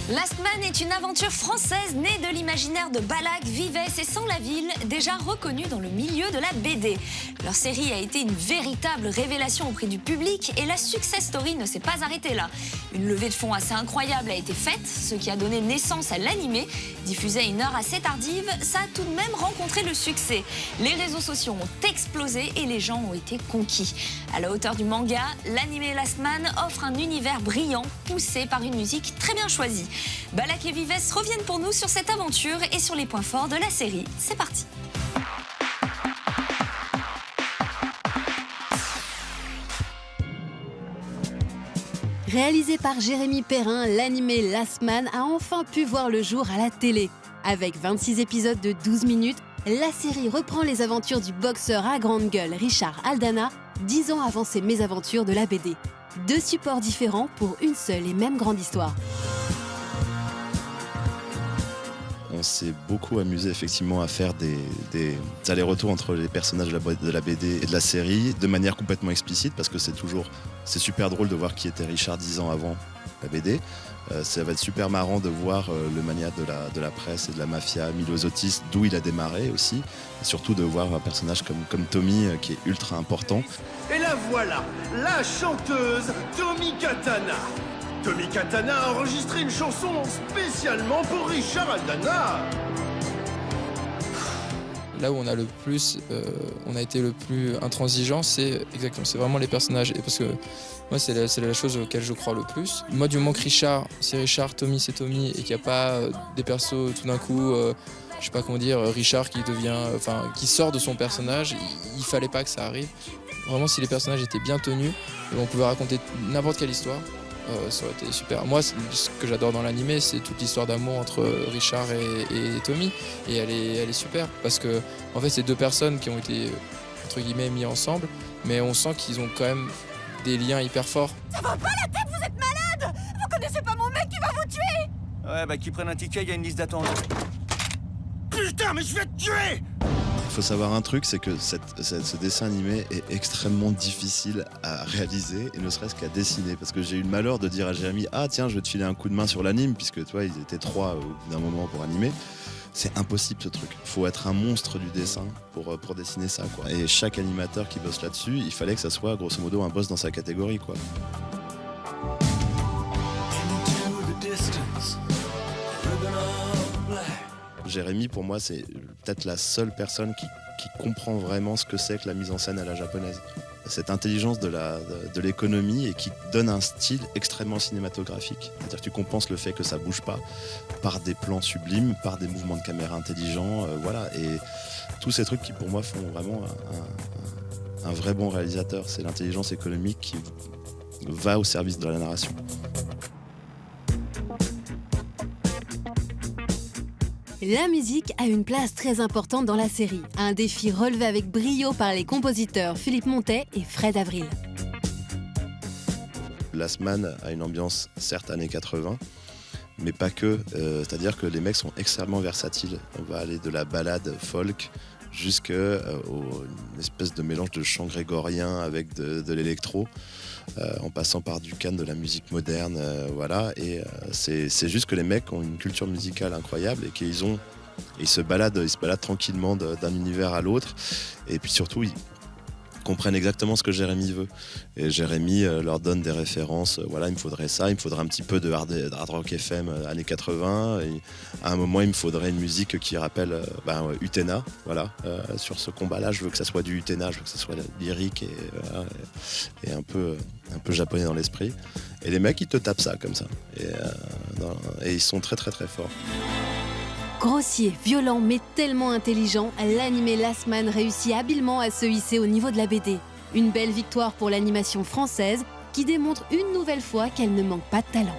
Last Man est une aventure française née de l'imaginaire de Ballack, Vives et Sans-la-Ville, déjà reconnus dans le milieu de la BD. Leur série a été une véritable révélation auprès du public et la success story ne s'est pas arrêtée là. Une levée de fonds assez incroyable a été faite, ce qui a donné naissance à l'animé. Diffusé à une heure assez tardive, ça a tout de même rencontré le succès. Les réseaux sociaux ont explosé et les gens ont été conquis. À la hauteur du manga, l'animé Last Man offre un univers brillant, poussé par une musique très bien choisie. Ballack et Vives reviennent pour nous sur cette aventure et sur les points forts de la série. C'est parti. Réalisé par Jérémy Perrin, l'animé Last Man a enfin pu voir le jour à la télé. Avec 26 épisodes de 12 minutes, la série reprend les aventures du boxeur à grande gueule Richard Aldana, 10 ans avant ses mésaventures de la BD. Deux supports différents pour une seule et même grande histoire. On s'est beaucoup amusé effectivement à faire des allers-retours entre les personnages de la BD et de la série de manière complètement explicite parce que c'est super drôle de voir qui était Richard 10 ans avant la BD. Ça va être super marrant de voir le magnat de la presse et de la mafia, Milo Zotis, d'où il a démarré aussi. Et surtout de voir un personnage comme Tommy qui est ultra important. Et la voilà, la chanteuse Tomi Katana. Tomi Katana a enregistré une chanson spécialement pour Richard Aldana. Là où on a été le plus intransigeant, c'est vraiment les personnages. Et parce que moi, c'est la chose auquel je crois le plus. Moi, du moment que Richard, c'est Richard, Tommy, c'est Tommy, et qu'il n'y a pas des persos tout d'un coup, je sais pas comment dire, Richard qui sort de son personnage, il fallait pas que ça arrive. Vraiment, si les personnages étaient bien tenus, on pouvait raconter n'importe quelle histoire. Ça aurait été super. Moi, ce que j'adore dans l'animé, c'est toute l'histoire d'amour entre Richard et Tommy. Et elle est super parce que, en fait, c'est deux personnes qui ont été, entre guillemets, mis ensemble, mais on sent qu'ils ont quand même des liens hyper forts. Ça va pas la tête, vous êtes malade! Vous connaissez pas mon mec qui va vous tuer! Ouais, bah, qu'ils prennent un ticket, il y a une liste d'attente. Putain, mais je vais te tuer! Il faut savoir un truc, c'est que ce dessin animé est extrêmement difficile à réaliser et ne serait-ce qu'à dessiner. Parce que j'ai eu le malheur de dire à Jérémy « Ah tiens, je vais te filer un coup de main sur l'anime » puisque toi, ils étaient 3 au bout d'un moment pour animer. C'est impossible ce truc. Il faut être un monstre du dessin pour dessiner ça, quoi. Et chaque animateur qui bosse là-dessus, il fallait que ça soit grosso modo un boss dans sa catégorie, quoi. Jérémy, pour moi, c'est peut-être la seule personne qui comprend vraiment ce que c'est que la mise en scène à la japonaise. Cette intelligence de l'économie et qui donne un style extrêmement cinématographique. C'est-à-dire que tu compenses le fait que ça bouge pas par des plans sublimes, par des mouvements de caméra intelligents, voilà. Et tous ces trucs qui, pour moi, font vraiment un vrai bon réalisateur. C'est l'intelligence économique qui va au service de la narration. La musique a une place très importante dans la série, un défi relevé avec brio par les compositeurs Philippe Montet et Fred Avril. Last Man a une ambiance certes années 80, mais pas que, c'est-à-dire que les mecs sont extrêmement versatiles. On va aller de la ballade folk jusqu'à une espèce de mélange de chant grégorien avec de l'électro, en passant par du Can, de la musique moderne, voilà. Et c'est juste que les mecs ont une culture musicale incroyable et ils se baladent tranquillement d'un univers à l'autre. Et puis surtout, ils comprennent exactement ce que Jérémy veut. Et Jérémy leur donne des références. Voilà, il me faudrait ça, il me faudrait un petit peu de hard rock FM années 80. Et à un moment, il me faudrait une musique qui rappelle Utena. Voilà, sur ce combat-là, je veux que ça soit du Utena, je veux que ça soit lyrique et un peu japonais dans l'esprit. Et les mecs, ils te tapent ça comme ça. Et ils sont très très très forts. Grossier, violent, mais tellement intelligent, l'animé Last Man réussit habilement à se hisser au niveau de la BD. Une belle victoire pour l'animation française qui démontre une nouvelle fois qu'elle ne manque pas de talent.